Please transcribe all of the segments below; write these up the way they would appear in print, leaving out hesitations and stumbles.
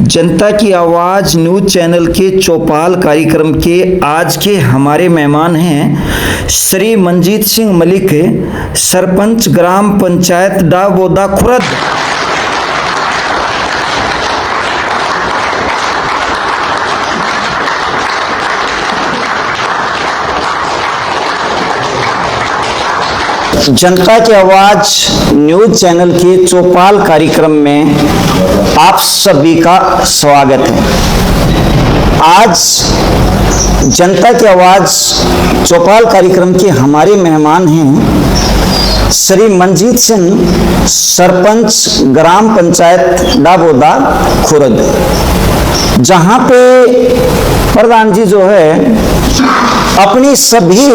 जनता की आवाज़ news channel के चौपाल कार्यक्रम के आज के हमारे मेहमान हैं श्री मंजीत सिंह मलिक, सरपंच ग्राम पंचायत डाबोदा खुर्द। जनता की आवाज़ न्यूज़ चैनल के चौपाल कार्यक्रम में आप सभी का स्वागत है। आज जनता की आवाज़ चौपाल कार्यक्रम के हमारे मेहमान हैं श्री मंजीत सिंह, सरपंच ग्राम पंचायत डाबोदा खुर्द, जहां पे प्रधान जी जो है अपनी सभी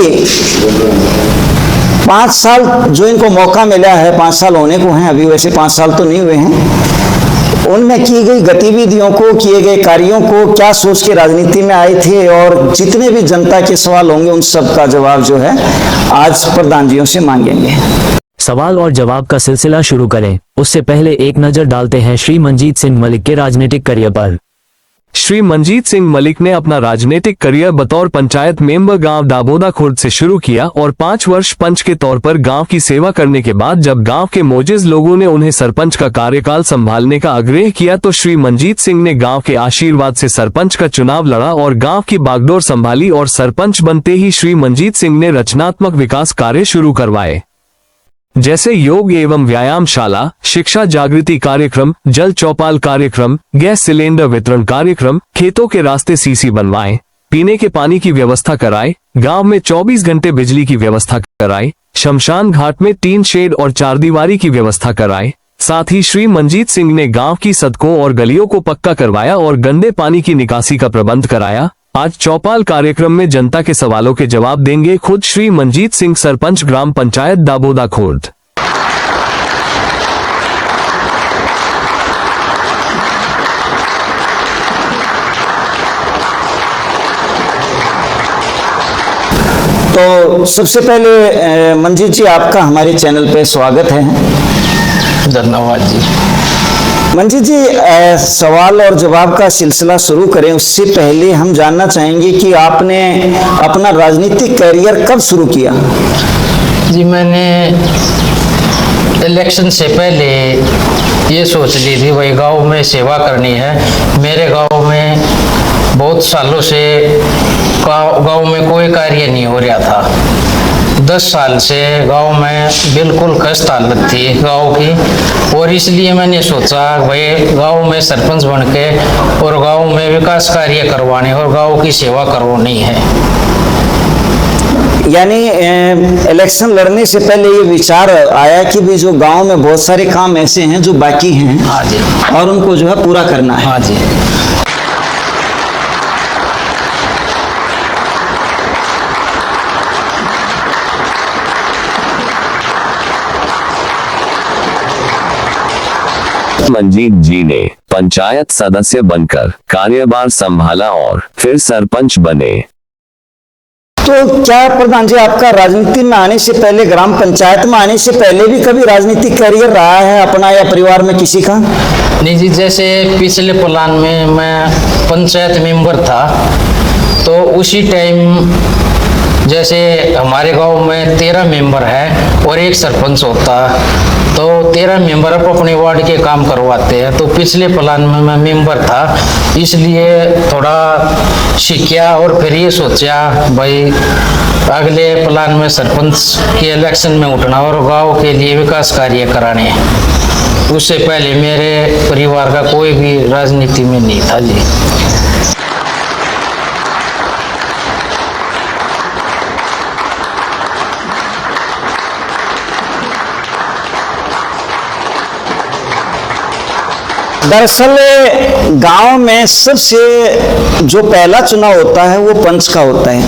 5 साल जो इनको मौका मिला है, 5 साल होने को हैं, अभी वैसे 5 साल तो नहीं हुए हैं, उनमें की गई गतिविधियों को, किए गए कार्यों को, क्या सोच के राजनीति में आए थे और जितने भी जनता के सवाल होंगे उन सब का जवाब जो है आज प्रधान जियों से मांगेंगे। सवाल और जवाब का सिलसिला शुरू करें उससे पहले एक नजर डालते हैं श्री मंजीत सिंह मलिक के राजनीतिक करियर पर। श्री मंजीत सिंह मलिक ने अपना राजनीतिक करियर बतौर पंचायत मेंबर गांव डाबोदा खुर्द से शुरू किया और 5 वर्ष पंच के तौर पर गांव की सेवा करने के बाद जब गांव के मोजिज लोगों ने उन्हें सरपंच का कार्यकाल संभालने का आग्रह किया तो श्री मंजीत सिंह ने गांव के आशीर्वाद से सरपंच का चुनाव लड़ा और गांव की बागडोर संभाली और सरपंच बनते ही श्री मंजीत सिंह ने रचनात्मक विकास कार्य शुरू करवाए, जैसे योग एवं व्यायामशाला, शिक्षा जागृति कार्यक्रम, जल चौपाल कार्यक्रम, गैस सिलेंडर वितरण कार्यक्रम, खेतों के रास्ते सीसी बनवाए, पीने के पानी की व्यवस्था कराए, गांव में 24 घंटे बिजली की व्यवस्था कराई, शमशान घाट में 3 शेड और 4 दीवारी की व्यवस्था कराई। साथ ही श्री मंजीत सिंह ने गांव की सड़कों और गलियों को पक्का करवाया और गंदे पानी की निकासी का प्रबंध कराया। आज चौपाल कार्यक्रम में जनता के सवालों के जवाब देंगे खुद श्री मंजीत सिंह, सरपंच ग्राम पंचायत डाबोदा खुर्द। तो सबसे पहले मंजीत जी आपका हमारे चैनल पे स्वागत है। धन्यवाद जी। मंजीत जी, सवाल और जवाब का सिलसिला शुरू करें उससे पहले हम जानना चाहेंगे कि आपने अपना राजनीतिक करियर कब शुरू किया? जी, मैंने इलेक्शन से पहले ये सोच ली थी भाई गांव में सेवा करनी है। मेरे गांव में बहुत सालों से गांव में कोई कार्य नहीं हो रहा था। 10 साल से गांव में बिल्कुल खस्त हालत थी गांव की, और इसलिए मैंने सोचा भाई गांव में सरपंच बन के और गांव में विकास कार्य करवाने और गांव की सेवा करवानी है। यानी इलेक्शन लड़ने से पहले ये विचार आया कि भी जो गांव में बहुत सारे काम ऐसे हैं जो बाकी हैं, हाँ जी, और उनको जो है पूरा करना है। हाँ जी। मंजीत जी ने पंचायत सदस्य बनकर कार्यभार संभाला और फिर सरपंच बने। तो क्या प्रधान जी आपका राजनीति में आने से पहले, ग्राम पंचायत में आने से पहले भी कभी राजनीतिक करियर रहा है अपना या परिवार में किसी का? नहीं जी, जैसे पिछले प्लान में मैं पंचायत मेंबर था तो उसी टाइम जैसे हमारे गांव में 13 मेंबर है और एक सरपंच होता, तो 13 मेंबर अपने वार्ड के काम करवाते हैं। तो पिछले प्लान में मैं मेंबर था, इसलिए थोड़ा सीखा और फिर ये सोचा भाई अगले प्लान में सरपंच के इलेक्शन में उठना और गांव के लिए विकास कार्य कराने। उससे पहले मेरे परिवार का कोई भी राजनीति में नहीं था जी। दरअसल गांव में सबसे जो पहला चुनाव होता है वो पंच का होता है,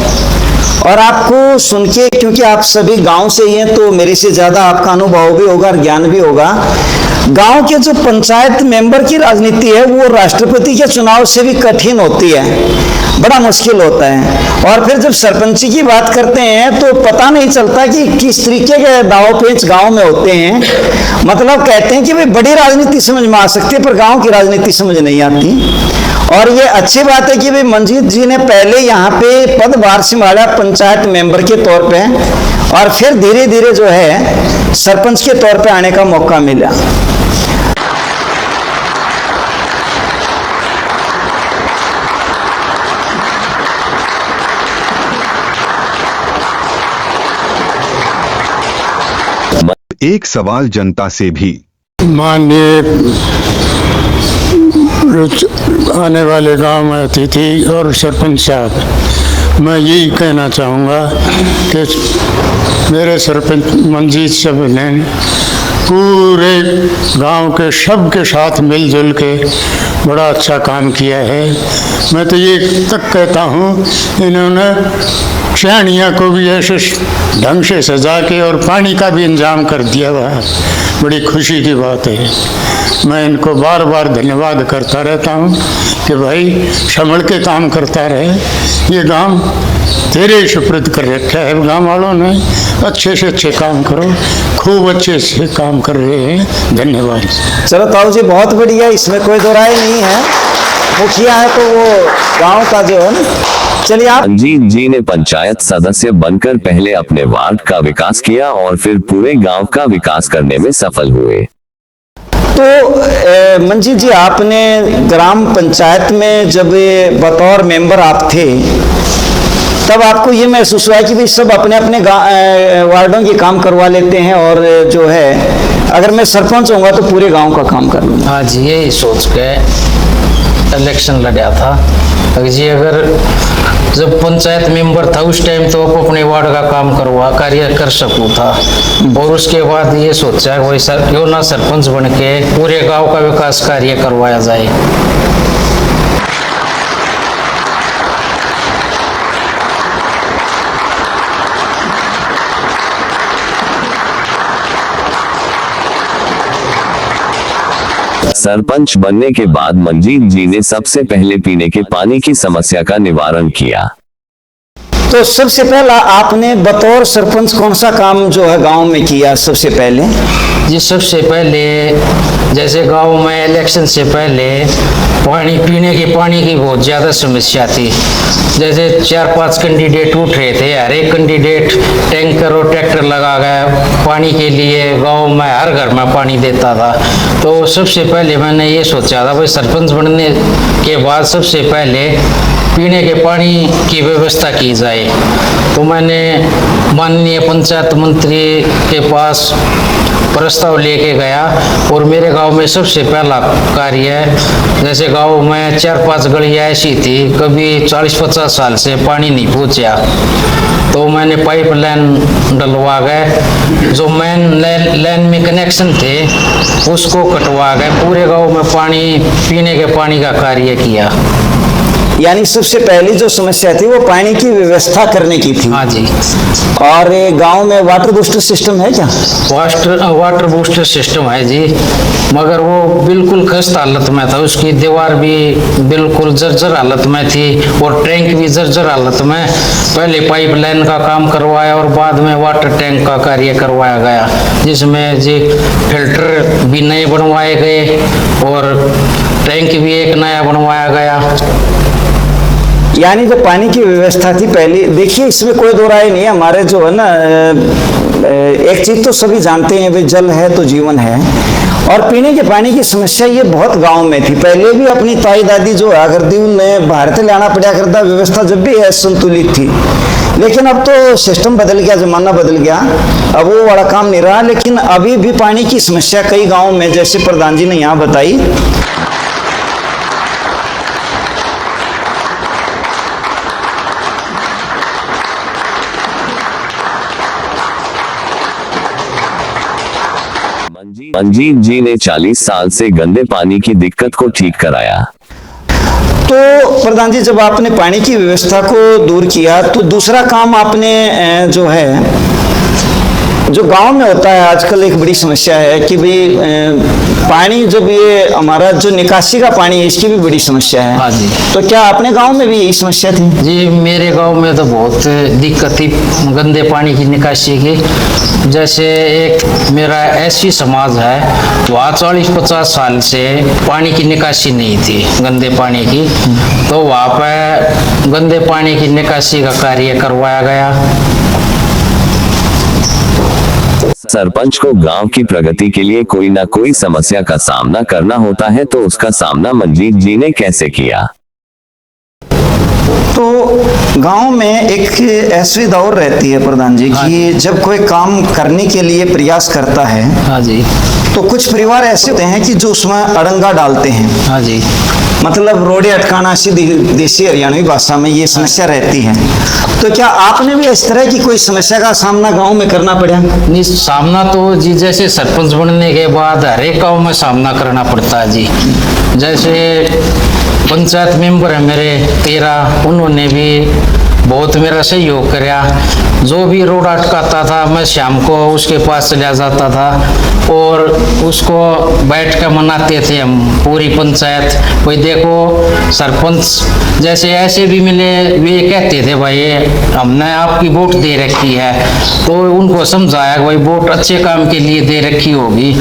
और आपको सुन के, क्योंकि आप सभी गांव से ही हैं तो मेरे से ज्यादा आपका अनुभव भी होगा और ज्ञान भी होगा। गांव के जो पंचायत मेंबर की राजनीति है वो राष्ट्रपति के चुनाव से भी कठिन होती है, बड़ा मुश्किल होता है। और फिर जब सरपंची की बात करते हैं तो पता नहीं चलता कि किस तरीके के दाव पेच गांव में होते हैं। मतलब कहते हैं कि भाई बड़ी राजनीति समझ में आ सकती है पर गांव की राजनीति समझ नहीं आती। और ये अच्छी बात है कि भाई मंजीत जी ने पहले यहाँ पे पदभार संभाला पंचायत मेंबर के तौर पे और फिर धीरे धीरे जो है सरपंच के तौर पे आने का मौका मिला। एक सवाल जनता से भी। माननीय आने वाले गांव में अतिथि और सरपंच साहब, मैं यही कहना चाहूँगा कि मेरे सरपंच मंजीत साहब ने पूरे गांव के सब के साथ मिलजुल के बड़ा अच्छा काम किया है। मैं तो ये तक कहता हूँ इन्होंने शहनिया को भी ऐसे ढंग से सजा के और पानी का भी इंतजाम कर दिया हुआ है, बड़ी खुशी की बात है। मैं इनको बार बार धन्यवाद करता रहता हूँ कि भाई संभल के काम करता रहे। ये गांव तेरे सुपुर्द कर रखा है, गांव वालों ने अच्छे से अच्छे काम करो, खूब अच्छे से काम कर रहे हैं। धन्यवाद। चलो ताऊ जी बहुत बढ़िया, इसमें कोई दो राय नहीं है। मुखिया है तो वो गांव का जो है ना। चलिए आप। मंजीत जी ने पंचायत सदस्य बनकर पहले अपने वार्ड का विकास किया और फिर पूरे गांव का विकास करने में सफल हुए। तो मंजीत जी आपने ग्राम पंचायत में जब बतौर मेंबर आप थे तब आपको ये महसूस हुआ कि भाई सब अपने अपने वार्डों के काम करवा लेते हैं और जो है अगर मैं सरपंच होऊंगा तो पूरे गांव का काम कर लूंगा। हाँ जी, यही सोच के इलेक्शन लड़ा था जी। अगर जब पंचायत मेंबर था उस टाइम तो अपने वार्ड का काम कार्य कर सकूँ था और उसके बाद ये सोचा वही क्यों ना सरपंच बन के पूरे गांव का विकास कार्य करवाया जाए। सरपंच बनने के बाद मंजीत जी ने सबसे पहले पीने के पानी की समस्या का निवारण किया। तो सबसे पहला आपने बतौर सरपंच कौन सा काम जो है गांव में किया सबसे पहले? जी सबसे पहले जैसे गांव में इलेक्शन से पहले पानी पीने के पानी की बहुत ज़्यादा समस्या थी। जैसे 4-5 कैंडिडेट उठ रहे थे, हर एक कैंडिडेट टैंकर और ट्रैक्टर लगा गया पानी के लिए गांव में हर घर में पानी देता था। तो सबसे पहले मैंने ये सोचा था भाई सरपंच बनने के बाद सबसे पहले पीने के पानी की व्यवस्था की जाए। तो मैंने माननीय पंचायत मंत्री के पास प्रस्ताव लेके गया और मेरे गांव में सबसे पहला कार्य, जैसे गांव में 4-5 गलियां ऐसी थी कभी 40-50 साल से पानी नहीं पहुंचा, तो मैंने पाइप लाइन डलवा गए। जो मेन लाइन में कनेक्शन थे उसको कटवा गए, पूरे गांव में पानी पीने के पानी का कार्य किया। यानी सबसे पहली जो समस्या थी वो पानी की व्यवस्था करने की थी। हाँ जी। और गांव में वाटर बूस्टर सिस्टम है क्या? वाटर बूस्टर सिस्टम है जी, मगर वो बिल्कुल खस्ता हालत में था। उसकी दीवार भी बिल्कुल जर्जर हालत में थी और टैंक भी जर्जर हालत में। पहले पाइप लाइन का काम करवाया और बाद में वाटर टैंक का कार्य करवाया गया, जिसमें जी फिल्टर भी नए बनवाए गए और टैंक भी एक नया बनवाया गया। यानी जो पानी की व्यवस्था थी पहले, देखिए इसमें कोई दो राय नहीं है। हमारे जो है ना एक चीज तो सभी जानते हैं, भाई जल है तो जीवन है। और पीने के पानी की समस्या ये बहुत गांव में थी। पहले भी अपनी ताई दादी जो आकर दी उन्हें बाहर से लाना पड़ा करता, व्यवस्था जब भी असंतुलित थी। लेकिन अब तो सिस्टम बदल गया, जमाना बदल गया, अब वो वाला काम नहीं रहा। लेकिन अभी भी पानी की समस्या कई गाँव में, जैसे प्रधान जी ने यहाँ बताई, मंजीत जी ने 40 साल से गंदे पानी की दिक्कत को ठीक कराया। तो प्रधान जी जब आपने पानी की व्यवस्था को दूर किया तो दूसरा काम आपने जो है जो गांव में होता है आजकल एक बड़ी समस्या है कि भाई पानी जब ये हमारा जो निकासी का पानी है इसकी भी बड़ी समस्या है। हाँ जी। तो क्या अपने गांव में भी यही समस्या थी? जी मेरे गांव में तो बहुत दिक्कत थी गंदे पानी की निकासी की। जैसे एक मेरा ऐसी समाज है वहाँ 40-50 साल से पानी की निकासी नहीं थी गंदे पानी की, तो वहाँ पे गंदे पानी की निकासी का कार्य करवाया गया। सरपंच को गांव की प्रगति के लिए कोई ना कोई समस्या का सामना करना होता है, तो उसका सामना मंजीत जी ने कैसे किया? तो गांव में एक ऐसी दौर रहती है प्रधान जी कि जब कोई काम करने के लिए प्रयास करता है हाँ जी। तो कुछ परिवार ऐसे होते हैं कि जो उसमें अड़ंगा डालते हैं। हाँ जी। मतलब रोडे अटकाना, सीधी देसी हरियाणवी भाषा में ये समस्या रहती है। तो क्या आपने भी इस तरह की कोई समस्या का सामना गांव में करना पड़ा? नहीं, सामना तो जी जैसे सरपंच बनने के बाद हर एक गाँव में सामना करना पड़ता है जी। जैसे पंचायत मेंबर है मेरे 13, उन्होंने भी बहुत मेरा सहयोग किया। जो भी रोड अटकाता था मैं शाम को उसके पास चला जाता था और उसको बैठ कर मनाते थे हम पूरी पंचायत। कोई देखो सरपंच जैसे ऐसे भी मिले, वे कहते थे भाई हमने आपकी वोट दे रखी है, तो उनको समझाया भाई वोट अच्छे काम के लिए दे रखी होगी,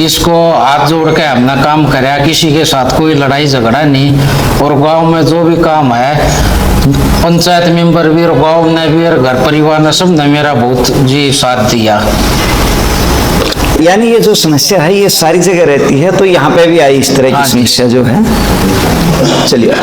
इसको हाथ जोड़ के हमने काम कराया, किसी के साथ कोई लड़ाई झगड़ा नहीं। और गांव में जो भी काम है पंचायत मेंबर भी और गांव ने भी और घर परिवार ने सबने मेरा बहुत जी साथ दिया। यानी ये जो समस्या है ये सारी जगह रहती है, तो यहाँ पे भी आई इस तरह हाँ की जी। समस्या जो है। चलिए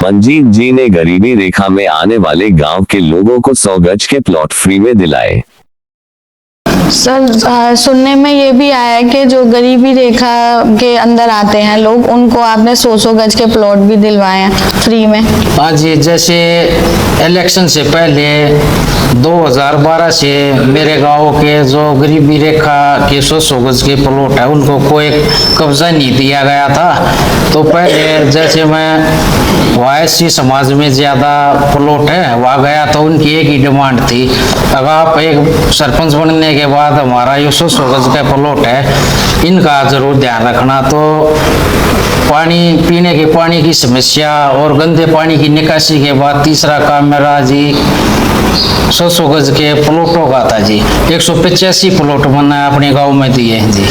मंजीत जी ने गरीबी रेखा में आने वाले गांव के लोगों को 100 गज के प्लॉट फ्री में दिलाए। सर सुनने में ये भी आया है कि जो गरीबी रेखा के अंदर आते हैं लोग, उनको आपने 100 गज के प्लॉट भी दिलवाए हैं फ्री में। हाँ जी। जैसे इलेक्शन से पहले 2012 से मेरे गांव के जो गरीबी रेखा के 100 गज के प्लॉट है उनको कोई कब्जा नहीं दिया गया था। तो पहले जैसे मैं वायसी समाज में ज़्यादा प्लॉट है वहाँ गया तो उनकी एक ही डिमांड थी, अगर आप एक सरपंच बनने के बाद हमारा ये 100 गज का प्लॉट है इनका जरूर ध्यान रखना। तो पानी पीने के पानी की समस्या और गंदे पानी की निकासी के बाद तीसरा काम मेरा जी 100 गज के प्लॉटों का था जी। 185 प्लॉट मैंने अपने गांव में दिए हैं जी।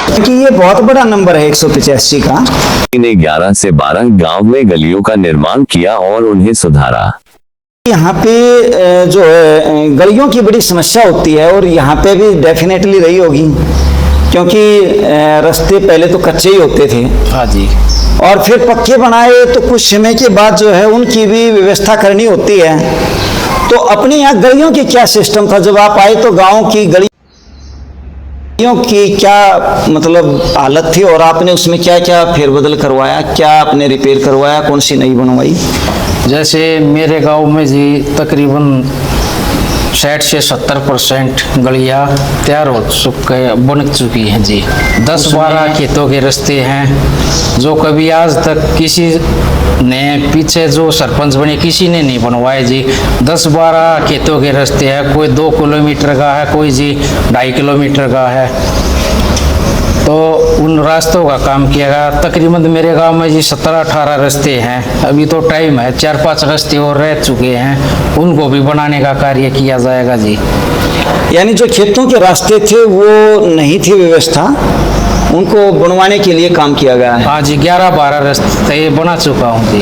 क्योंकि ये बहुत बड़ा नंबर है 185 का। ने 11 से 12 गांव में गलियों का निर्माण किया और उन्हें सुधारा। यहाँ पे जो है गलियों की बड़ी समस्या होती है और यहाँ पे भी डेफिनेटली रही होगी, क्योंकि रास्ते पहले तो कच्चे ही होते थे। हाँ जी। और फिर पक्के बनाए तो कुछ समय के बाद जो है उनकी भी व्यवस्था करनी होती है। तो अपने यहाँ गलियों की क्या सिस्टम था जब आप आए? तो गांव की गलियों की क्या मतलब हालत थी और आपने उसमें क्या क्या फेरबदल करवाया, क्या आपने रिपेयर करवाया, कौन सी नई बनवाई? जैसे मेरे गांव में जी तकरीबन 60 से 70% गलियाँ तैयार बन चुकी हैं जी। 10-12 खेतों के रास्ते हैं जो कभी आज तक किसी ने, पीछे जो सरपंच बने किसी ने नहीं बनवाए जी। 10-12 खेतों के रास्ते हैं, कोई 2 किलोमीटर का है, कोई जी 2.5 किलोमीटर का है। तो उन रास्तों का काम किया गया। तकरीबन मेरे गांव में जी 17-18 रास्ते हैं, अभी तो टाइम है, 4-5 रास्ते और रह चुके हैं, उनको भी बनाने का कार्य किया जाएगा जी। यानी जो खेतों के रास्ते थे वो नहीं थी व्यवस्था, उनको बनवाने के लिए काम किया गया है। हाँ जी, 11-12 रास्ते बना चुका हूँ जी।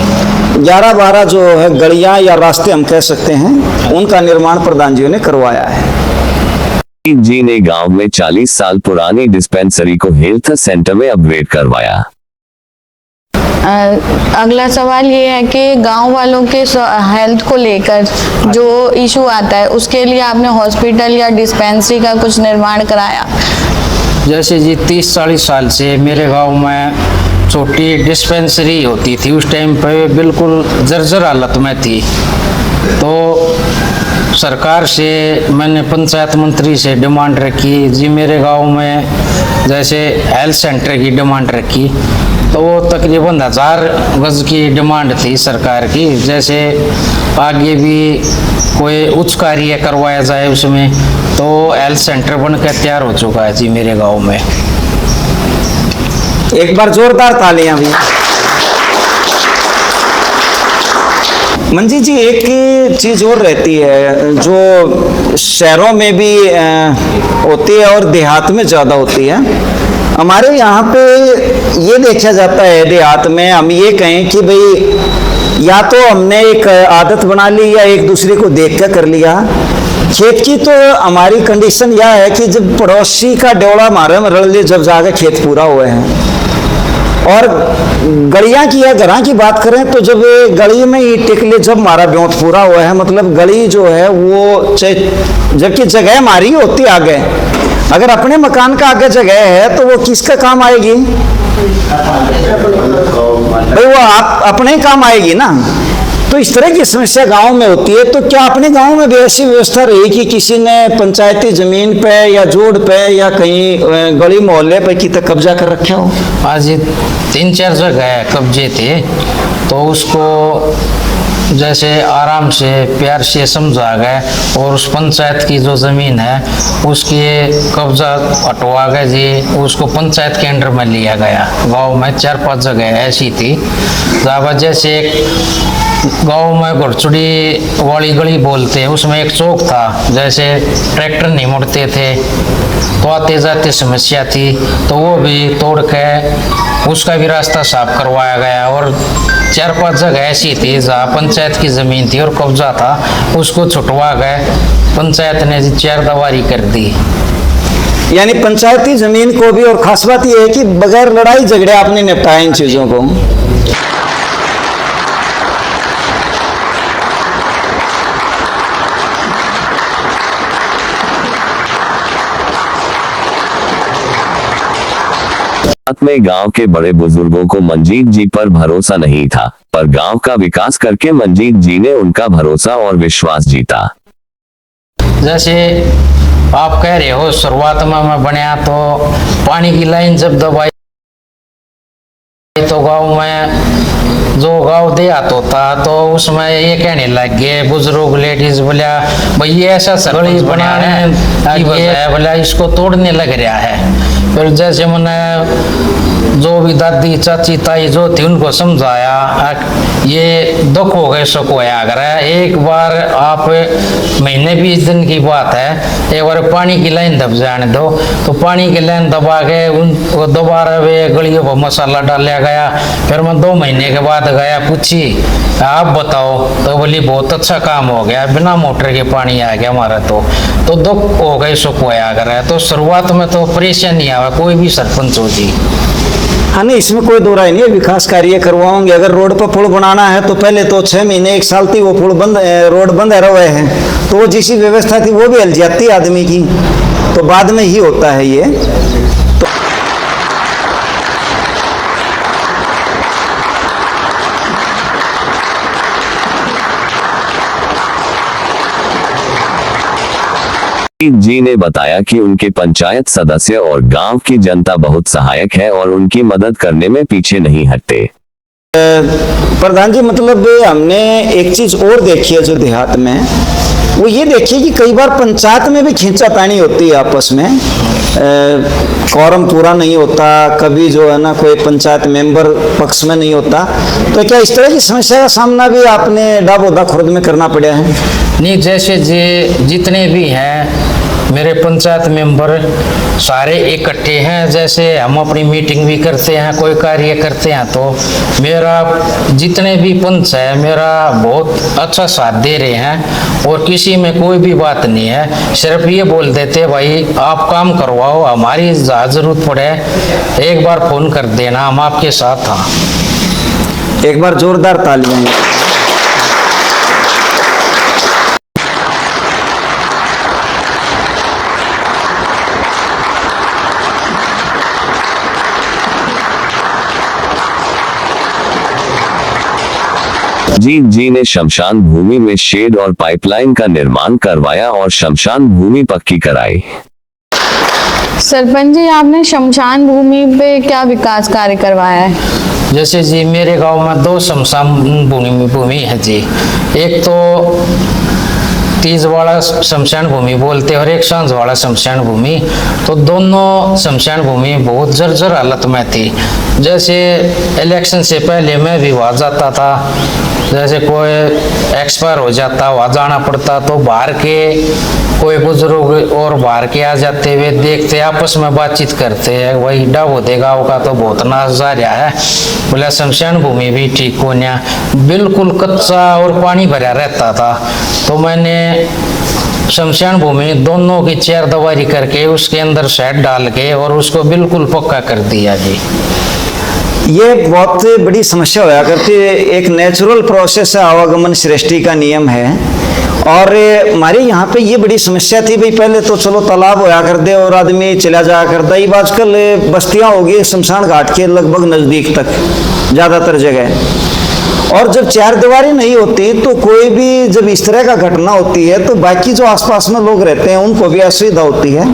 11-12 जो है गलियां या रास्ते हम कह सकते हैं, उनका निर्माण प्रधान जी ने करवाया है। जी ने गांव में 40 साल पुरानी डिस्पेंसरी को हेल्थ सेंटर में अपग्रेड करवाया। अगला सवाल ये है कि गांव वालों के हेल्थ को लेकर जो इशू आता है उसके लिए आपने हॉस्पिटल या डिस्पेंसरी का कुछ निर्माण कराया? जैसे जी 30-40 साल से मेरे गांव में छोटी डिस्पेंसरी होती थी उस टाइम पे बिल्कुल जर्जर हालत में थी। तो सरकार से मैंने पंचायत मंत्री से डिमांड रखी जी, मेरे गांव में जैसे हेल्थ सेंटर की डिमांड रखी, तो वो तकरीबन 1000 गज की डिमांड थी सरकार की। जैसे आगे भी कोई उच्च कार्य करवाया जाए उसमें, तो हेल्थ सेंटर बनकर तैयार हो चुका है जी मेरे गांव में। एक बार जोरदार तालियां भी। मंजीत जी, एक चीज और रहती है जो शहरों में भी होती है और देहात में ज्यादा होती है। हमारे यहाँ पे ये देखा जाता है, देहात में हम ये कहें कि भाई या तो हमने एक आदत बना ली या एक दूसरे को देख कर लिया। खेत की तो हमारी कंडीशन यह है कि जब पड़ोसी का ड्योड़ा मारे में रल ले, जब जाकर खेत पूरा हुए हैं। और गलियां की या घरा की बात करें तो जब गली में ही टिकले जब मारा ब्योंत पूरा हुआ है, मतलब गली जो है वो जबकि जगह हमारी होती आगे, अगर अपने मकान का आगे जगह है तो वो किसका काम आएगी भाई, वो आप अपने काम आएगी ना। तो इस तरह की समस्या गांव में होती है। तो क्या अपने गांव में भी ऐसी व्यवस्था रही कि किसी ने पंचायती जमीन पे या जोड़ पे या कहीं गली मोहल्ले पे की तक कब्जा कर रखा हो? आज 3-4 जगह कब्जे थे, तो उसको जैसे आराम से प्यार से समझा गया और उस पंचायत की जो जमीन है उसकी कब्जा हटवा गया जी, उसको पंचायत के अंडर में लिया गया। गांव में 4-5 जगह ऐसी थी जहाँ जैसे गांव में घुड़चुड़ी वाली गली बोलते हैं, उसमें एक चौक था, जैसे ट्रैक्टर नहीं मुड़ते थे तो आते जाते समस्या थी, तो वो भी तोड़ के उसका भी रास्ता साफ करवाया गया। और 4-5 जगह ऐसी थी जहाँ पंचायत की जमीन थी और कब्जा था, उसको छुटवा गए, पंचायत ने 4 दीवारी कर दी। यानी पंचायती जमीन को भी, और खास बात यह है कि बगैर लड़ाई झगड़े आपने निपटाया इन चीजों को। में गांव के बड़े बुजुर्गों को मंजीत जी पर भरोसा नहीं था, पर गांव का विकास करके मंजीत जी ने उनका भरोसा और विश्वास जीता। जैसे आप कह रहे हो शुरुआत में मैं बनया तो पानी की लाइन जब दबाई तो गांव में जो गांव देहात होता तो उसमें ये कहने लग गए बुजुर्ग लेडीज, बोला भाई ये ऐसा गली बना है, बोला इसको तोड़ने लग रहा है। फिर जैसे मैंने जो भी दादी चाची ताई जो थी उनको समझाया, ये दुख हो गए सो को याद है। एक बार आप महीने 20 दिन की बात है, एक बार पानी की लाइन दब जाने दो, तो पानी की लाइन दबा के उन दोबारा वे गलियों पर मसाला डाला गया। फिर मैं 2 महीने के बाद गया, पूछी आप बताओ, तो बोली बहुत अच्छा काम हो गया, बिना मोटर के पानी आ गया हमारा। तो दुख हो गए सो को याद है। तो शुरुआत में तो परेशानी आवा कोई भी सरपंच हो जी। हाँ नहीं, इसमें कोई दो राय नहीं है, विकास कार्य करवाओगे। अगर रोड पर पुल बनाना है तो पहले तो 6 महीने 1 साल थी वो पुल बंद, रोड बंद रहे हैं, तो वो जिसी व्यवस्था थी वो भी हिल जाती आदमी की, तो बाद में ही होता है ये। जी ने बताया कि उनके पंचायत सदस्य और गांव की जनता बहुत सहायक है और उनकी मदद करने में पीछे नहीं हटते। प्रधान जी, मतलब हमने एक चीज और देखी है जो देहात में, वो ये देखिए कि कई बार पंचायत में भी खींचातानी होती है आपस में, कॉरम पूरा नहीं होता, कभी जो है ना कोई पंचायत मेंबर पक्ष में नहीं होता। तो क्या इस तरह की समस्या का सामना भी आपने डाबोदा खुर्द में करना पड़ा है? नहीं, जैसे जितने भी हैं मेरे पंचायत मेंबर सारे इकट्ठे हैं, जैसे हम अपनी मीटिंग भी करते हैं, कोई कार्य करते हैं, तो मेरा जितने भी पंच है मेरा बहुत अच्छा साथ दे रहे हैं और किसी में कोई भी बात नहीं है। सिर्फ ये बोल देते भाई आप काम करवाओ, हमारी जरूरत पड़े एक बार फोन कर देना, हम आपके साथ हैं। एक बार जोरदार तालियां। मजीद जी ने शमशान भूमि में शेड और पाइपलाइन का निर्माण करवाया और शमशान भूमि पक्की कराई। सरपंच जी, आपने शमशान भूमि पे क्या विकास कार्य करवाया है? जैसे जी मेरे गांव में 2 शमशान भूमि है जी। एक तो तीज वाला शमशान भूमि बोलते हैं और एक सांझ वाला शमशान भूमि। तो दोनों शमशान भूमि बहुत जर्जर हालत में थी। जैसे इलेक्शन से पहले मैं भी वहाँ जाता था, जैसे कोई एक्सपायर हो जाता वहाँ जाना पड़ता, तो बाहर के कोई बुजुर्ग और बाहर के आ जाते हुए देखते, आपस में बातचीत करते हैं, वही डाबोदे गाँव का तो बहुत नाश जा रहा है, बोला शमशान भूमि भी ठीक होना, बिल्कुल कच्चा और पानी भरा रहता था। तो मैंने शमशान भूमि दोनों की 4 दीवारी करके उसके अंदर शेड डाल के और उसको बिल्कुल पक्का कर दिया जी। ये बहुत बड़ी समस्या होया करती है। एक नेचुरल प्रोसेस है, आवागमन सृष्टि का नियम है। और हमारे यहाँ पे ये बड़ी समस्या थी भाई, पहले तो चलो तालाब होया कर दे और आदमी चला जाया करता। ये आजकल बस्तियाँ हो गई शमशान घाट के लगभग नज़दीक तक ज़्यादातर जगह। और जब 4 दीवारी नहीं होती तो कोई भी जब इस तरह का घटना होती है तो बाकी जो आसपास में लोग रहते हैं उनको भी असुविधा होती है।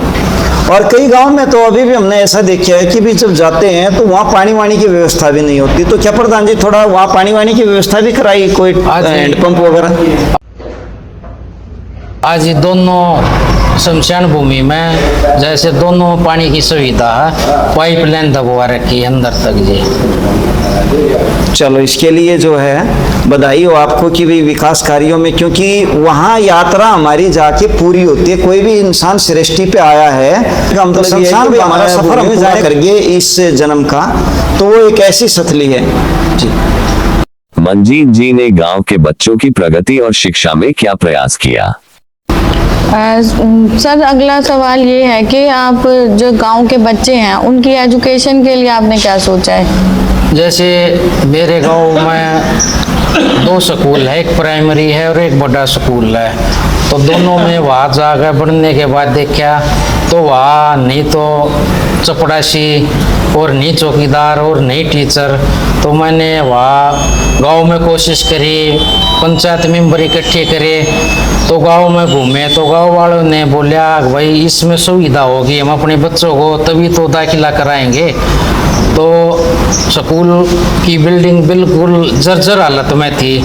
और कई गांव में तो अभी भी हमने ऐसा देखा है कि भी जब जाते हैं तो वहाँ पानी वानी की व्यवस्था भी नहीं होती। तो क्या प्रधान जी थोड़ा वहाँ पानी वानी की व्यवस्था भी कराई, कोई हैंडपंप वगैरह? आज ये दोनों शमशान भूमि में जैसे दोनों पानी की सुविधा है, पाइपलाइन दबवा रखी है अंदर तक जी। चलो इसके लिए जो है बधाई हो आपको कि भी विकास कार्यों में, क्योंकि वहाँ यात्रा हमारी जाके पूरी होती है। कोई भी इंसान सृष्टि पे आया है, हम तो शमशान भी हमारा सफर हमें जाए करके इस जन्म का, तो वो एक ऐसी सथली है जी। मंजीत जी ने गांव के बच्चों की प्रगति और शिक्षा में क्या प्रयास किया? सर, अगला सवाल ये है कि आप जो गांव के बच्चे हैं उनकी एजुकेशन के लिए आपने क्या सोचा है? जैसे मेरे गांव में 2 स्कूल है, एक प्राइमरी है और एक बड़ा स्कूल है। तो दोनों में वहाँ जाकर पढ़ने के बाद देखा तो वहाँ नहीं तो चपड़ासी और नहीं चौकीदार और नहीं टीचर। तो मैंने वहाँ गांव में कोशिश करी, पंचायत मेंबर इकट्ठे करे, तो गांव में घूमे तो गांव वालों ने बोला भाई इसमें सुविधा होगी, हम अपने बच्चों को तभी तो दाखिला कराएंगे। तो स्कूल की बिल्डिंग बिल्कुल जर्जर हालत में थी।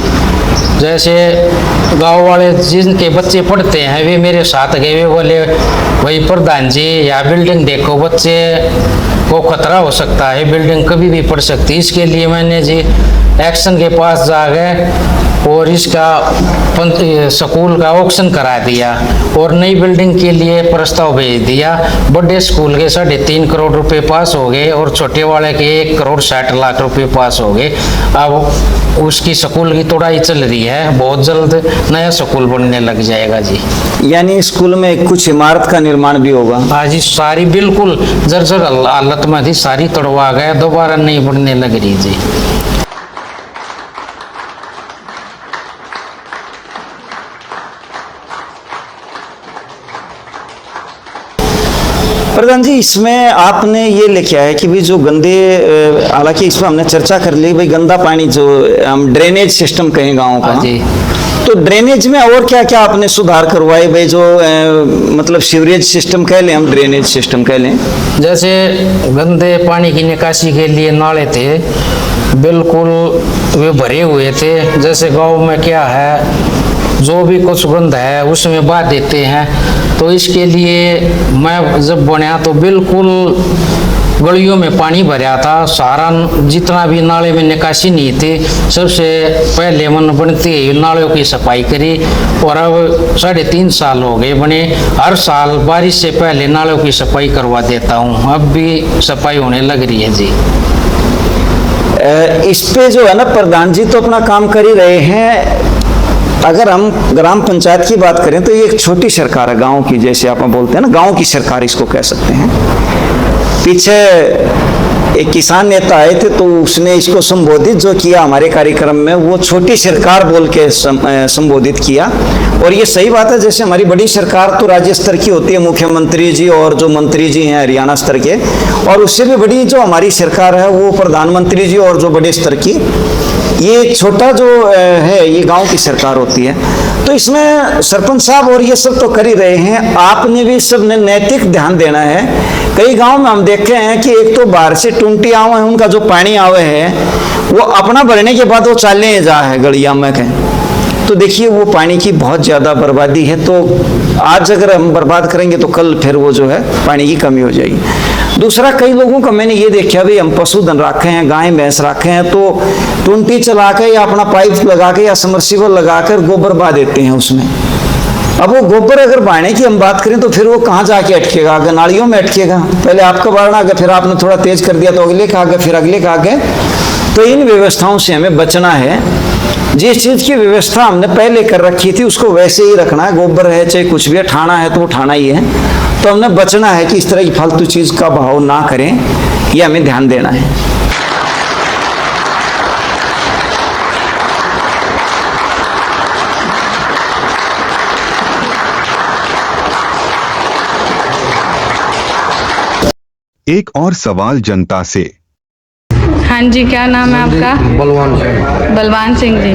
जैसे गांव वाले जिनके बच्चे पढ़ते हैं वे मेरे साथ गए, वे बोले भाई प्रधान जी यह बिल्डिंग देखो, बच्चे को खतरा हो सकता है, बिल्डिंग कभी भी पड़ सकती है। इसके लिए मैंने जी एक्शन के पास जा गए और इसका स्कूल का ऑक्शन करा दिया और नई बिल्डिंग के लिए प्रस्ताव भेज दिया। बड़े स्कूल के 3.5 करोड़ रुपए पास हो गए और छोटे वाले के 1 करोड़ 60 लाख रुपए पास हो गए। अब उसकी स्कूल की तोड़ाई चल रही है, बहुत जल्द नया स्कूल बनने लग जाएगा जी। यानी स्कूल में कुछ इमारत का निर्माण भी होगा? हाँ जी, सारी बिल्कुल जर्जर हालत में थी, सारी तोड़वा गए, दोबारा नहीं बनने लग रही जी। प्रधान जी, इसमें आपने ये लिखा है कि भी जो गंदे, हालांकि इसमें हमने चर्चा कर ली भाई गंदा पानी जो हम ड्रेनेज सिस्टम कहें गाँव का, जी। तो ड्रेनेज में और क्या क्या आपने सुधार करवाए भाई? जो मतलब सीवरेज सिस्टम कह लें, हम ड्रेनेज सिस्टम कह लें। जैसे गंदे पानी की निकासी के लिए नाले थे, बिल्कुल वे भरे हुए थे। जैसे गांव में क्या है, जो भी कुछ गंद है उसमें बहा देते हैं। तो इसके लिए मैं जब बना तो बिल्कुल गलियों में पानी भरा था, सारा जितना भी नाले में निकासी नहीं थी, सबसे पहले मन बनते ही नालों की सफाई करी। और अब 3.5 साल हो गए बने, हर साल बारिश से पहले नालों की सफाई करवा देता हूँ, अब भी सफाई होने लग रही है जी। इस पे जो है ना प्रधान जी तो अपना काम कर ही रहे हैं। अगर हम ग्राम पंचायत की बात करें तो ये एक छोटी सरकार है गांव की, जैसे आप बोलते हैं ना, गांव की सरकार इसको कह सकते हैं। पीछे एक किसान नेता आए थे तो उसने इसको संबोधित जो किया हमारे कार्यक्रम में, वो छोटी सरकार बोल के संबोधित किया। और ये सही बात है, जैसे हमारी बड़ी सरकार तो राज्य स्तर की होती है, मुख्यमंत्री जी और जो मंत्री जी हैं हरियाणा स्तर के, और उससे भी बड़ी जो हमारी सरकार है वो प्रधानमंत्री जी और जो बड़े स्तर की। ये छोटा जो है ये गांव की सरकार होती है, तो इसमें सरपंच साहब और ये सब तो कर ही रहे हैं, आपने भी सब ने नैतिक ध्यान देना है। कई गांव में हम देखे हैं कि एक तो बाहर से टुंटी आवे हैं, उनका जो पानी आवे है वो अपना भरने के बाद वो चाले जा है गड़िया में के, तो देखिए वो पानी की बहुत ज़्यादा बर्बादी है। तो आज अगर हम बर्बाद करेंगे तो कल फिर वो जो है पानी की कमी हो जाएगी। दूसरा, कई लोगों का मैंने ये देखा भी, हम पशुधन रखे हैं, गाय भैंस रखे हैं, तो टुंटी चला के या अपना पाइप लगा के या समर्सिबल लगा कर गोबर बहा देते हैं उसमें। अब वो गोबर अगर बहाने की हम बात करें तो फिर वो कहाँ जाके अटकेगा? अगर नालियों में अटकेगा। पहले आपका बारना आगे, फिर आपने थोड़ा तेज कर दिया तो अगले का आगे, फिर अगले का आगे। तो इन व्यवस्थाओं से हमें बचना है। जिस चीज की व्यवस्था हमने पहले कर रखी थी उसको वैसे ही रखना है। गोबर है चाहे कुछ भी है, ठाना है तो वो ठाना ही है। तो हमने बचना है कि इस तरह की फालतू चीज का भाव ना करें, ये हमें ध्यान देना है। एक और सवाल जनता से। हाँ जी, क्या नाम है आपका? बलवान सिंह। बलवान सिंह जी।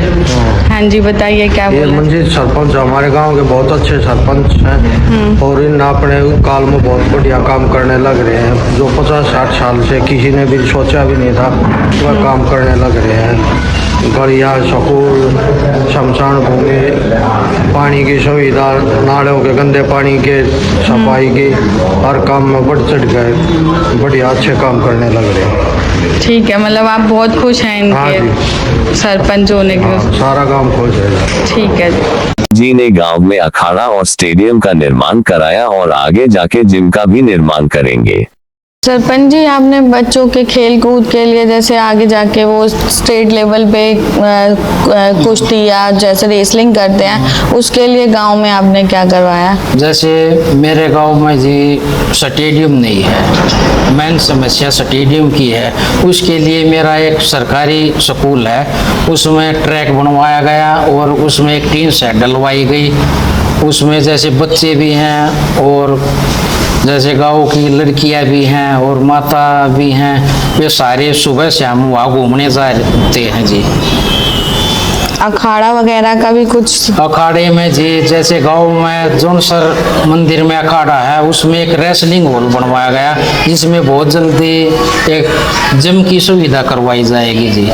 हाँ जी, बताइए क्या ये बोले? मंजीत सरपंच हमारे गांव के बहुत अच्छे सरपंच हैं और इन अपने काल में बहुत बढ़िया काम करने लग रहे हैं। जो 50-60 साल से किसी ने भी सोचा भी नहीं था वह काम करने लग रहे हैं। गड़िया, स्कूल, शमशान भूमि, पानी की सुविधा, नालों के गंदे पानी के सफाई की, हर काम में बढ़ चढ़ गए, बढ़िया अच्छे काम करने लग रहे हैं। ठीक है, मतलब आप बहुत खुश हैं हाँ इनके सरपंच होने के? सारा काम खोज है। ठीक है जी ने गांव में अखाड़ा और स्टेडियम का निर्माण कराया और आगे जाके जिम का भी निर्माण करेंगे। सरपंच जी, आपने बच्चों के खेल कूद के लिए जैसे आगे जाके वो स्टेट लेवल पे कुश्ती या जैसे रेसलिंग करते हैं, उसके लिए गांव में आपने क्या करवाया? जैसे मेरे गांव में जी स्टेडियम नहीं है, मेन समस्या स्टेडियम की है। उसके लिए मेरा एक सरकारी स्कूल है, उसमें ट्रैक बनवाया गया और उसमें एक टीन सेट डलवाई गई। उसमें जैसे बच्चे भी हैं और जैसे गांव की लड़कियां भी हैं और माता भी हैं, वे सारे सुबह शाम वहाँ घूमने जाते हैं जी। अखाड़ा वगैरह का भी कुछ? अखाड़े में जी जैसे गांव में जोनसर मंदिर में अखाड़ा है, उसमें एक रेसलिंग हॉल बनवाया गया जिसमें बहुत जल्दी एक जिम की सुविधा करवाई जाएगी जी।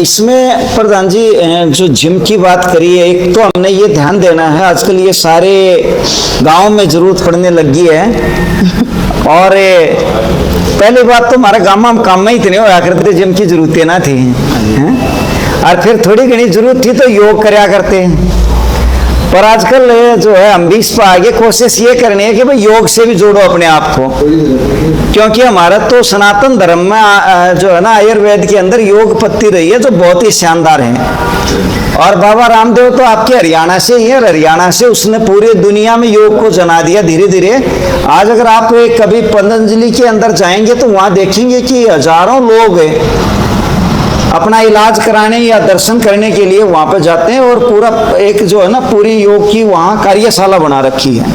इसमें प्रधान जी जो जिम की बात करी है, एक तो हमने ये ध्यान देना है, आजकल ये सारे गांव में जरूरत पड़ने लगी है। और पहली बात तो हमारे गांव में हम काम में ही इतने होया करते थे, जिम की जरूरतें ना थी हैं? और फिर थोड़ी घनी जरूरत थी तो योग करया करते। पर आजकल जो है हम भी इस पर आगे कोशिश ये करनी है कि भाई योग से भी जोड़ो अपने आप को, क्योंकि हमारा तो सनातन धर्म में जो है ना आयुर्वेद के अंदर योग पत्ती रही है जो बहुत ही शानदार है। और बाबा रामदेव तो आपके हरियाणा से ही है, हरियाणा से उसने पूरी दुनिया में योग को जना दिया धीरे धीरे। आज अगर आप कभी पतंजलि के अंदर जाएंगे तो वहां देखेंगे कि हजारों लोग अपना इलाज कराने या दर्शन करने के लिए वहां पर जाते हैं और पूरा एक जो है ना पूरी योग की वहां कार्यशाला बना रखी है।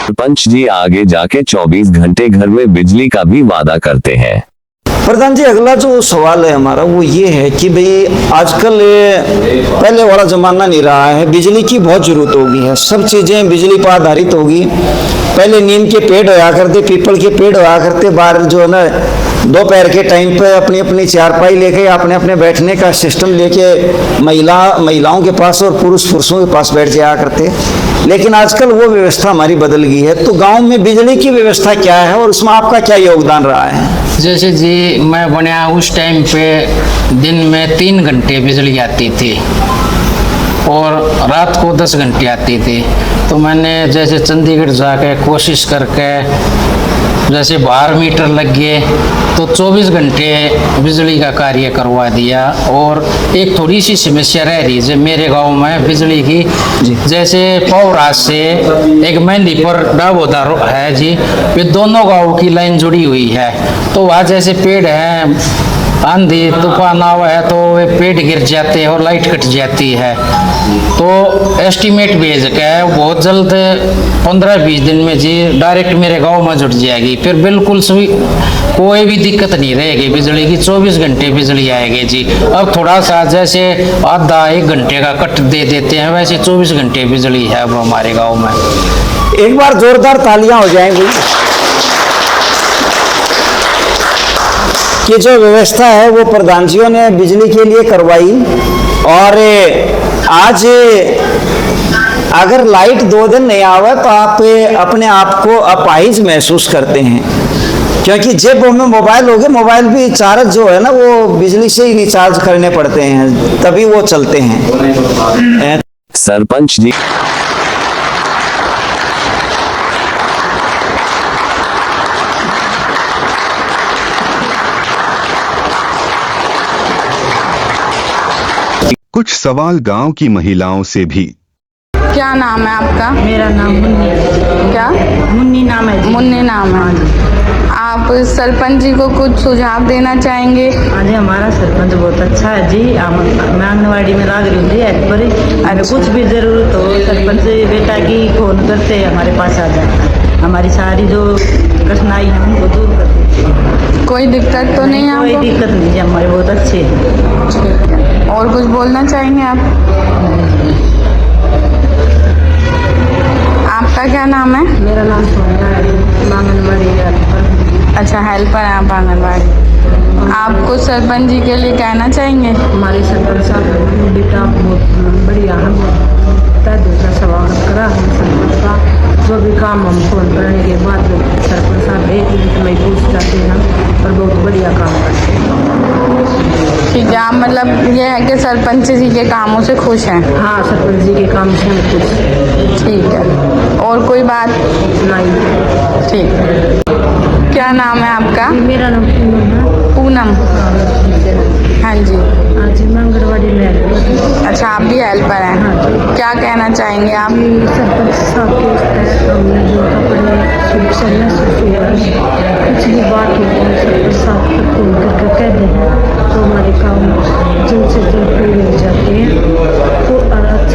सरपंच जी आगे जाके 24 घंटे घर में बिजली का भी वादा करते हैं। प्रधान जी, अगला जो सवाल है हमारा वो ये है कि भाई आजकल पहले वाला जमाना नहीं रहा है, बिजली की बहुत जरूरत होगी है, सब चीजें बिजली पर आधारित होगी। पहले नीम के पेड़ होया करते, पीपल के पेड़ होया करते, बाहर जो है ना दोपहर के टाइम पे अपनी अपनी चारपाई लेके अपने अपने बैठने का सिस्टम लेके महिलाओं के पास और पुरुषों के पास बैठ जाया करते। लेकिन आजकल वो व्यवस्था हमारी बदल गई है। तो गांव में बिजली की व्यवस्था क्या है और उसमें आपका क्या योगदान रहा है? जैसे जी मैं बना उस टाइम पे दिन में 3 घंटे बिजली आती थी और रात को 10 घंटे आती थी। तो मैंने जैसे चंडीगढ़ जाके कोशिश करके जैसे बाहर मीटर लग गए तो 24 घंटे बिजली का कार्य करवा दिया। और एक थोड़ी सी समस्या रह रही है मेरे गांव में बिजली की, जैसे पौराज से एक मेहंदी पर डाबोदा है जी, ये दोनों गांव की लाइन जुड़ी हुई है। तो वहाँ जैसे पेड़ हैं आंधी तूफान आवा है तो वे पेड़ गिर जाते हैं और लाइट कट जाती है। तो एस्टीमेट भेज के बहुत जल्द 15-20 दिन में जी डायरेक्ट मेरे गांव में जुट जाएगी। फिर बिल्कुल कोई भी दिक्कत नहीं रहेगी बिजली की, 24 घंटे बिजली आएगी जी। अब थोड़ा सा जैसे आधा 1 घंटे का कट दे देते हैं, वैसे 24 घंटे बिजली है अब हमारे गांव में। एक बार जोरदार तालियां हो जाएंगी कि जो व्यवस्था है वो प्रधान जियों ने बिजली के लिए करवाई। और आज अगर लाइट 2 दिन नहीं आवे तो आप अपने आप को अपाहिज महसूस करते हैं, क्योंकि जेबों में मोबाइल हो गए, मोबाइल भी चार्ज जो है ना वो बिजली से ही रिचार्ज करने पड़ते हैं, तभी वो चलते हैं। सरपंच जी कुछ सवाल गांव की महिलाओं से भी। क्या नाम है आपका? मेरा नाम मुन्नी। क्या? मुन्नी नाम है जी। मुन्नी नाम है। आप सरपंच जी को कुछ सुझाव देना चाहेंगे? हाँ जी, हमारा सरपंच बहुत अच्छा है जी। मैं आंगनवाड़ी में लाग रही हूँ जी पर अगर कुछ भी जरूरत हो सरपंच बेटा की फोन करते हमारे पास आ जाता है। हमारी सारी जो कठिनाई है उनको दूर कर देती है। कोई दिक्कत तो नहीं है कोई आपको? दिक्कत नहीं जी, हमारे बहुत अच्छे हैं। ठीक है। और कुछ बोलना चाहेंगे आप? आपका क्या नाम है? मेरा नाम सोनिया है, आंगनवाड़ी हेल्पर। अच्छा, हेल्पर है आप आंगनबाड़ी। आप कुछ सरपंच जी के लिए कहना चाहेंगे? हमारे सरपंच साहब बेटा बहुत बढ़िया है, दूसरा सवाल करा हम सरपंच का जो भी काम हम फोन करने के बाद सरपंच साहब 1 मिनट में पूछ जाते हैं और बहुत बढ़िया काम करते हैं। ठीक है, आप मतलब ये है कि सरपंच जी के कामों से खुश हैं? हाँ, सरपंच जी के काम से हम खुश। ठीक है, और कोई बात नहीं? ठीक है। क्या नाम है आपका? मेरा नाम पूनम है। पूनम। हाँ जी। हाँ जी, मैं आंगनवाड़ी में हेल्पर। अच्छा, आप भी हेल्पर हैं? हाँ। क्या कहना चाहेंगे आप? सरपंच साहब के हमने जो अपने कुछ भी बात होती है सरपंच साहब तक फोन करके कह दें तो हमारे काम जल्द से जल्द पूरे हो जाते हैं। तो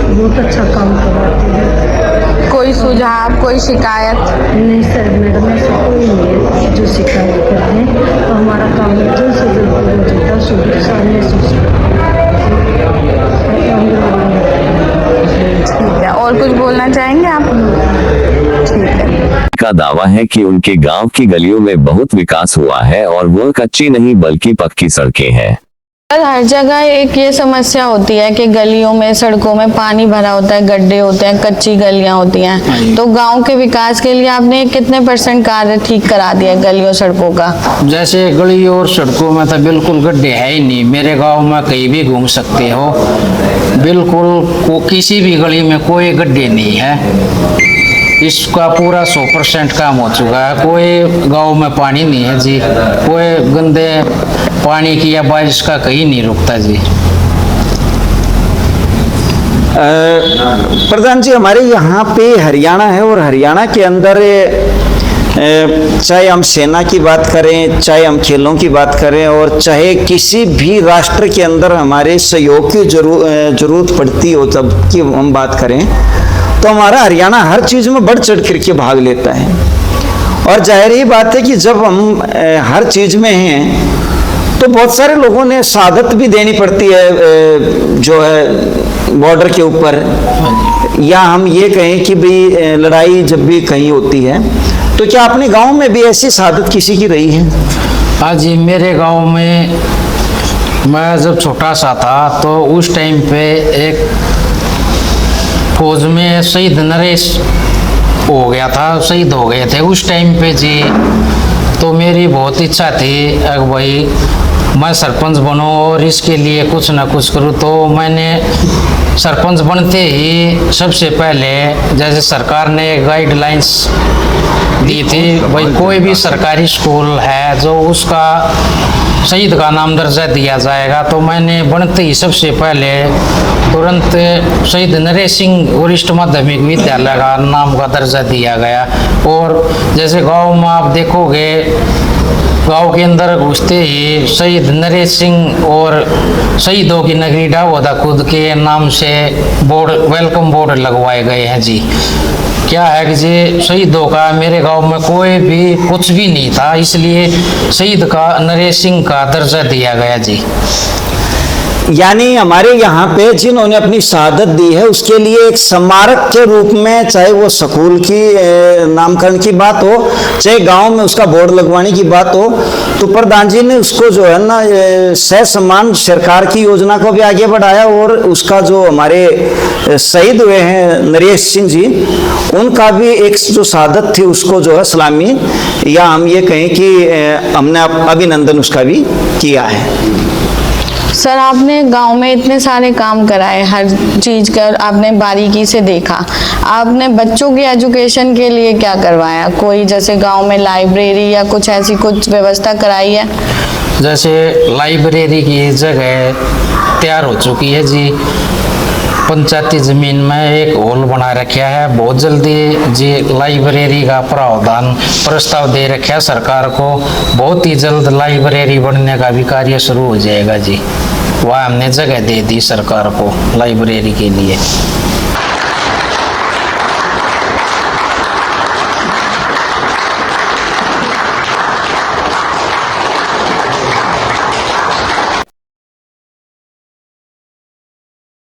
बहुत अच्छा काम करवाते हैं। कोई सुझाव, कोई शिकायत? नहीं सर, मैडम ऐसा कोई नहीं है जो शिकायत करते हैं, तो हमारा काम जल्द से जल्द पूरा हो जाता है। सुबह सामने ठीक है, और कुछ बोलना चाहेंगे आप? ठीक है। का दावा है कि उनके गांव की गलियों में बहुत विकास हुआ है और वह कच्ची नहीं बल्कि पक्की सड़कें हैं। हर जगह एक ये समस्या होती है कि गलियों में, सड़कों में पानी भरा होता है, गड्ढे होते हैं, कच्ची गलियां होती हैं। तो गांव के विकास के लिए आपने कितने % कार्य ठीक करा दिया गलियों सड़कों का? जैसे गली और सड़कों में तो बिल्कुल गड्ढे है ही नहीं। मेरे गांव में कहीं भी घूम सकते हो, बिल्कुल किसी भी गली में कोई गड्ढे नहीं है। इसका पूरा 100% काम हो चुका है। कोई गांव में पानी नहीं है जी, कोई गंदे पानी की या बारिश का कहीं नहीं रुकता जी। प्रधान जी, हमारे यहाँ पे हरियाणा है और हरियाणा के अंदर चाहे हम सेना की बात करें, चाहे हम खेलों की बात करें और चाहे किसी भी राष्ट्र के अंदर हमारे सहयोग की जरूरत पड़ती हो तब की हम बात करें, तो हमारा हरियाणा हर चीज़ में बढ़ चढ़ कर के भाग लेता है। और जाहिर ही बात है कि जब हम हर चीज़ में हैं तो बहुत सारे लोगों ने शहादत भी देनी पड़ती है जो है बॉर्डर के ऊपर, या हम ये कहें कि भाई लड़ाई जब भी कहीं होती है, तो क्या अपने गांव में भी ऐसी शहादत किसी की रही है? हाँ जी, मेरे गांव में मैं जब छोटा सा था तो उस टाइम पे एक फौज में शहीद नरेश हो गया था, शहीद हो गए थे उस टाइम पे जी। तो मेरी बहुत इच्छा थी भाई मैं सरपंच बनूं और इसके लिए कुछ ना कुछ करूं। तो मैंने सरपंच बनते ही सबसे पहले जैसे सरकार ने गाइडलाइंस दी थी, भाई कोई भी सरकारी स्कूल है जो उसका शहीद का नाम दर्जा दिया जाएगा। तो मैंने बनते ही सबसे पहले तुरंत शहीद नरेश सिंह वरिष्ठ माध्यमिक विद्यालय का नाम का दर्जा दिया गया। और जैसे गांव में आप देखोगे, गांव के अंदर घुसते ही शहीद नरेश सिंह और शहीदों की नगरी दाभोदा खुद के नाम से बोर्ड, वेलकम बोर्ड लगवाए गए हैं जी। क्या है कि जी शहीदों का मेरे गांव में कोई भी कुछ भी नहीं था, इसलिए शहीद का नरेश सिंह का दर्जा दिया गया जी। यानी हमारे यहाँ पे जिन्होंने अपनी शहादत दी है उसके लिए एक स्मारक के रूप में, चाहे वो स्कूल की नामकरण की बात हो, चाहे गांव में उसका बोर्ड लगवाने की बात हो, तो प्रधान जी ने उसको जो है ना सह सम्मान सरकार की योजना को भी आगे बढ़ाया। और उसका जो हमारे शहीद हुए हैं नरेश सिंह जी, उनका भी एक जो शहादत थी उसको जो है सलामी, या हम ये कहें कि हमने अभिनंदन उसका भी किया है। सर, आपने गांव में इतने सारे काम कराए, हर चीज़ का आपने बारीकी से देखा। आपने बच्चों की एजुकेशन के लिए क्या करवाया? कोई जैसे गांव में लाइब्रेरी या कुछ ऐसी कुछ व्यवस्था कराई है? जैसे लाइब्रेरी की जगह तैयार हो चुकी है जी। पंचायती जमीन में एक हॉल बना रखा है। बहुत जल्दी जी लाइब्रेरी का प्रावधान प्रस्ताव दे रखा है सरकार को। बहुत ही जल्द लाइब्रेरी बनने का भी कार्य शुरू हो जाएगा जी। वह हमने जगह दे दी सरकार को लाइब्रेरी के लिए।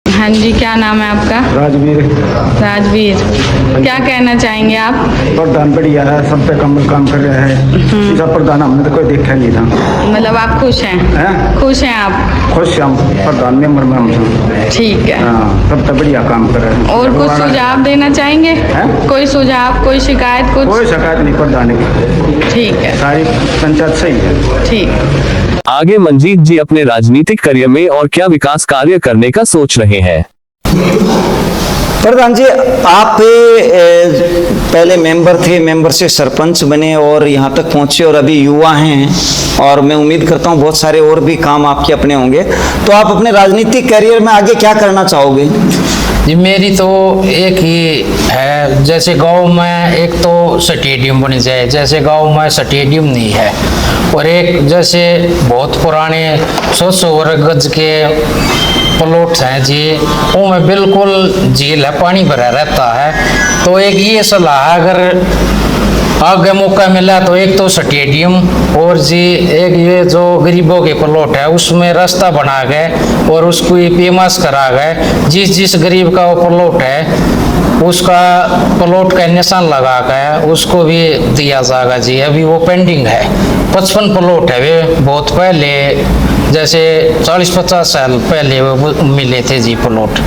हाँ जी, क्या नाम है आपका? राजवीर। राजवीर, क्या कहना चाहेंगे आप? प्रधान बढ़िया है, सब पे काम कर रहे हैं। ऐसा प्रधान हमने तो कोई देखा नहीं था। मतलब आप खुश हैं? खुश हैं आप? खुश हम प्रधान मेंबर में हम। ठीक है। हाँ, सब तो बढ़िया काम कर रहे हैं। और कुछ सुझाव देना चाहेंगे? कोई सुझाव, कोई शिकायत? कुछ कोई शिकायत नहीं प्रधान की। ठीक है, सारी पंचायत सही है। ठीक। आगे मंजीत जी अपने राजनीतिक करियर में और क्या विकास कार्य करने का सोच रहे हैं? प्रधान जी, आप पहले मेंबर थे, मेंबर से सरपंच बने और यहाँ तक पहुँचे और अभी युवा हैं, और मैं उम्मीद करता हूँ बहुत सारे और भी काम आपके अपने होंगे। तो आप अपने राजनीतिक करियर में आगे क्या करना चाहोगे? जी मेरी तो एक ही है, जैसे गांव में एक तो स्टेडियम बन जाए। जैसे गांव में स्टेडियम नहीं है, और एक जैसे बहुत पुराने 100 गज के प्लॉट हैं जी, उनमें बिल्कुल झील है, पानी भरा रहता है। तो एक ये सलाह है, अगर आगे मौका मिला तो एक तो स्टेडियम, और जी एक ये जो गरीबों के प्लॉट है उसमें रास्ता बना गए और उसको फेमस करा गए। जिस गरीब का वो प्लॉट है उसका प्लॉट का निशान लगा गया, उसको भी दिया जाएगा जी। अभी वो पेंडिंग है। 55 प्लॉट है, वे बहुत पहले जैसे 40-50 साल पहले वो मिले थे जी प्लॉट।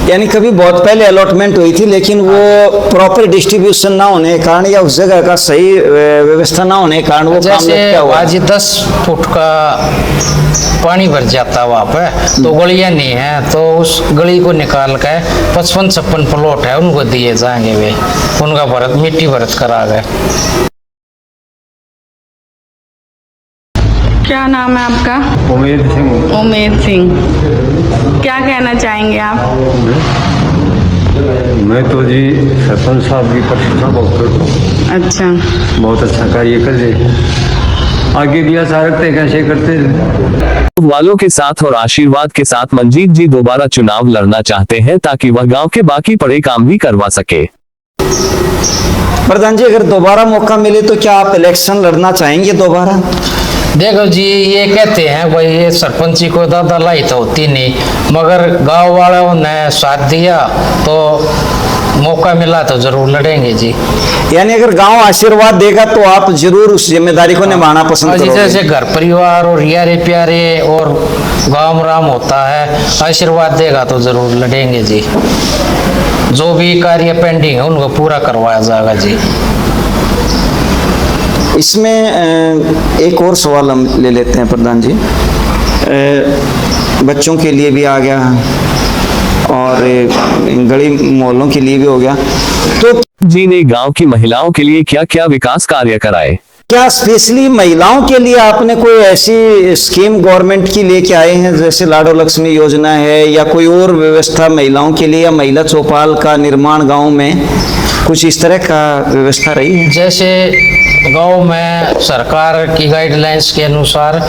यानी कभी बहुत पहले अलॉटमेंट हुई थी, लेकिन वो प्रॉपर डिस्ट्रीब्यूशन ना होने के कारण या उस जगह का सही व्यवस्था ना होने के कारण वो काम लटका हुआ। आज 10 फुट का पानी भर जाता वहाँ पे, तो गलियाँ नहीं है, तो उस गली को निकाल के 55-56 प्लॉट है उनको दिए जाएंगे। वे उनका भरत मिट्टी भरत करा गए। क्या नाम है आपका? उमेद सिंह। उमेद सिंह, क्या कहना चाहेंगे आप? मैं तो जी सरपंच साहब की प्रशंसा बहुत करता हूँ। अच्छा, बहुत अच्छा कार्य कर रहे, आगे भी ऐसा रखते कैसे करते वालों के साथ और आशीर्वाद के साथ मंजीत जी दोबारा चुनाव लड़ना चाहते हैं ताकि वह गांव के बाकी पड़े काम भी करवा सके। प्रधान जी, अगर दोबारा मौका मिले तो क्या आप इलेक्शन लड़ना चाहेंगे दोबारा? देखो जी, ये कहते हैं भाई ये सरपंची को दादा लाई तो होती नहीं, मगर गांव वालों ने साथ दिया तो मौका मिला तो जरूर लड़ेंगे जी। यानी अगर गांव आशीर्वाद देगा तो आप जरूर उस जिम्मेदारी को निभाना पसंद करोगे? जैसे घर परिवार और यारे प्यारे और गांव राम होता है, आशीर्वाद देगा तो जरूर लड़ेंगे जी। जो भी कार्य पेंडिंग है उनको पूरा करवाया जाएगा जी। इसमें एक और सवाल हम ले लेते हैं प्रधान जी। बच्चों के लिए भी आ गया और गली मोहल्लों के लिए भी हो गया, तो जी ने गांव की महिलाओं के लिए क्या क्या विकास कार्य कराए? क्या स्पेशली महिलाओं के लिए आपने कोई ऐसी स्कीम गवर्नमेंट की लेके आए हैं, जैसे लाडो लक्ष्मी योजना है या कोई और व्यवस्था महिलाओं के लिए, या महिला चौपाल का निर्माण गांव में कुछ इस तरह का व्यवस्था रही है? जैसे गांव में सरकार की गाइडलाइंस के अनुसार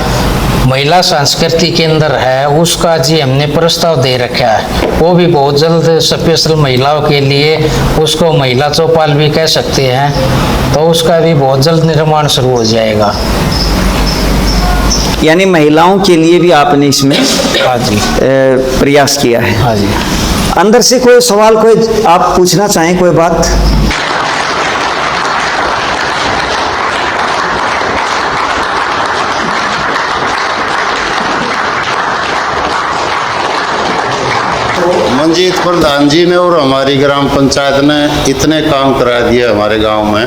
महिला संस्कृति केंद्र है, उसका जी हमने प्रस्ताव दे रखा है। वो भी बहुत जल्द स्पेशल महिलाओं के लिए, उसको महिला चौपाल भी कह सकते हैं, तो उसका भी बहुत जल्द निर्माण शुरू हो जाएगा। यानी महिलाओं के लिए भी आपने इसमें हाँ जी, प्रयास किया है। हाँ जी। अंदर से कोई सवाल, कोई आप पूछना चाहें, कोई बात? मंजीत प्रधान जी ने और हमारी ग्राम पंचायत ने इतने काम करा दिए हमारे गांव में,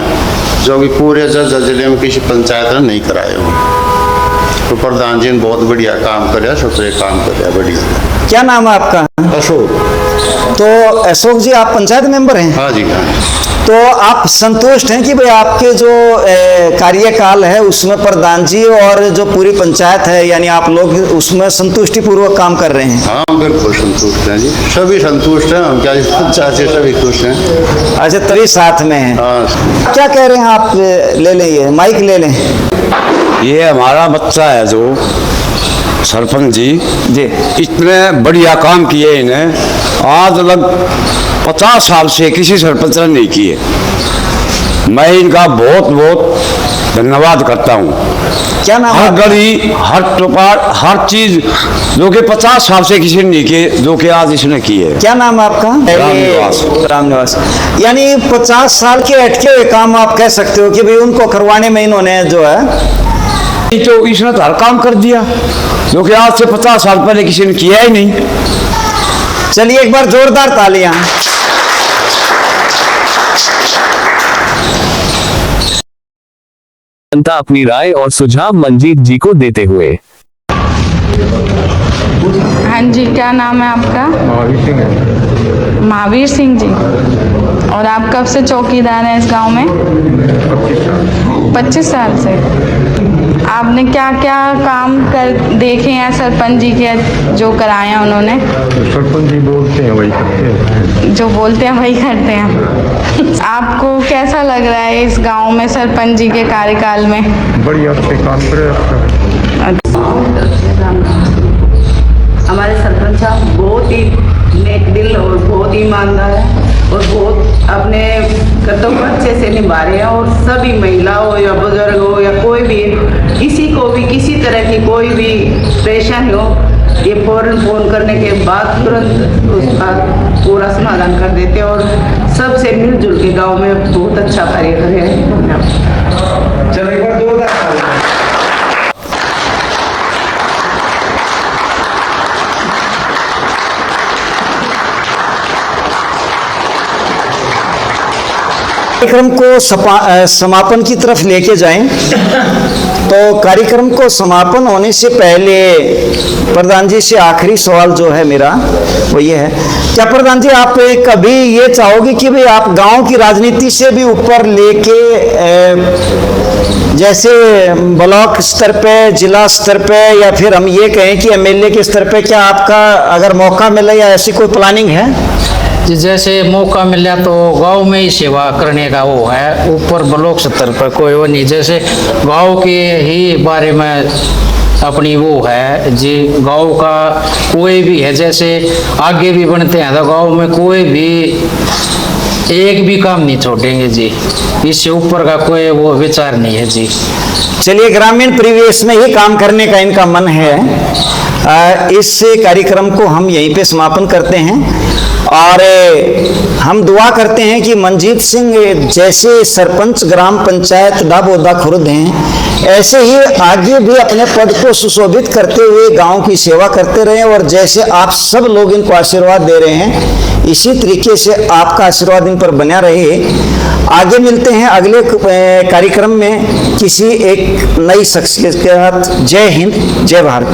जो कि पूरे जिले में किसी पंचायत ने नहीं कराए हों। तो प्रधान जी ने बहुत बढ़िया काम कराया, शुक्रिया काम कराया, बढ़िया। क्या नाम है आपका? अशोक। तो अशोक जी, आप पंचायत मेंबर हैं? हाँ जी, हाँ। तो आप संतुष्ट हैं कि भाई आपके जो कार्यकाल है उसमें प्रधान जी और जो पूरी पंचायत है, यानी आप लोग उसमें संतुष्टि पूर्वक काम कर रहे हैं? हाँ, बिल्कुल संतुष्ट हैं जी, सभी संतुष्ट हैं। हम क्या पंचायत से सभी खुश हैं। अच्छा, तभी साथ में हैं। हाँ। क्या कह रहे हैं आप? ले लें, ये माइक ले लें। ये हमारा बच्चा है जो सरपंच जी इतने बढ़िया काम किए इन्हें, आज लग 50 साल से किसी सरपंच ने नहीं किए। मैं इनका बहुत बहुत धन्यवाद करता हूँ। क्या नाम? हर गली, हर टोपार, हर चीज जो कि 50 साल से किसी ने नहीं किए, जो कि आज इसने किए। क्या नाम है आपका? रामनिवास। रामनिवास। यानी 50 साल के अटके हुए काम आप कह सकते हो कि भाई उनको करवाने में इन्होंने जो है, तो इसने तो हर काम कर दिया जो कि आज से 50 साल पहले किसी ने किया ही नहीं। चलिए एक बार जोरदार तालियां। जनता अपनी राय और सुझाव मंजीत जी को देते हुए। हाँ जी, क्या नाम है आपका? महावीर सिंह है। महावीर सिंह जी। और आप कब से चौकीदार हैं इस गांव में? 25 साल से। आपने क्या क्या काम कर देखे हैं सरपंच जी के, जो कराए हैं उन्होंने? सरपंच जी बोलते हैं वही करते हैं। जो बोलते हैं वही करते हैं। आपको कैसा लग रहा है इस गांव में सरपंच जी के कार्यकाल में? बढ़िया से काम करे। हमारे सरपंच साहब बहुत ही नेक दिल और बहुत ईमानदार है और बहुत अपने कर्तव्य अच्छे से निभा रहे हैं। और सभी महिला हो या बुजुर्ग हो या कोई भी, किसी को भी किसी तरह की कोई भी परेशानी हो, ये फौरन फोन करने के बाद तुरंत उसका पूरा समाधान कर देते हैं और सबसे मिलजुल के गांव में बहुत अच्छा कार्य कर रहे हैं। चलो एक बार जोरदार। कार्यक्रम को समापन की तरफ लेके जाएं, तो कार्यक्रम को समापन होने से पहले प्रधान जी से आखिरी सवाल जो है मेरा वो ये है, क्या प्रधान जी आप कभी ये चाहोगे कि भाई आप गांव की राजनीति से भी ऊपर लेके, जैसे ब्लॉक स्तर पे, जिला स्तर पे, या फिर हम ये कहें कि एमएलए के स्तर पे, क्या आपका अगर मौका मिले या ऐसी कोई प्लानिंग है? जैसे मौका मिला तो गांव में ही सेवा करने का वो है, ऊपर ब्लॉक स्तर पर कोई वो नहीं। जैसे गांव के ही बारे में अपनी वो है जी, गांव का कोई भी है, जैसे आगे भी बढ़ते हैं तो गांव में कोई भी एक भी काम नहीं छोड़ेंगे जी, इससे ऊपर का कोई वो विचार नहीं है जी। चलिए, ग्रामीण परिवेश में ही काम करने का इनका मन है। इस कार्यक्रम को हम यहीं पे समापन करते हैं और हम दुआ करते हैं कि मंजीत सिंह जैसे सरपंच ग्राम पंचायत डाबोदा खुर्द हैं, ऐसे ही आगे भी अपने पद को सुशोभित करते हुए गांव की सेवा करते रहें, और जैसे आप सब लोग इनको आशीर्वाद दे रहे हैं, इसी तरीके से आपका आशीर्वाद इन पर बना रहे। आगे मिलते हैं अगले कार्यक्रम में किसी एक नई शख्सियत के साथ। जय हिंद, जय भारत।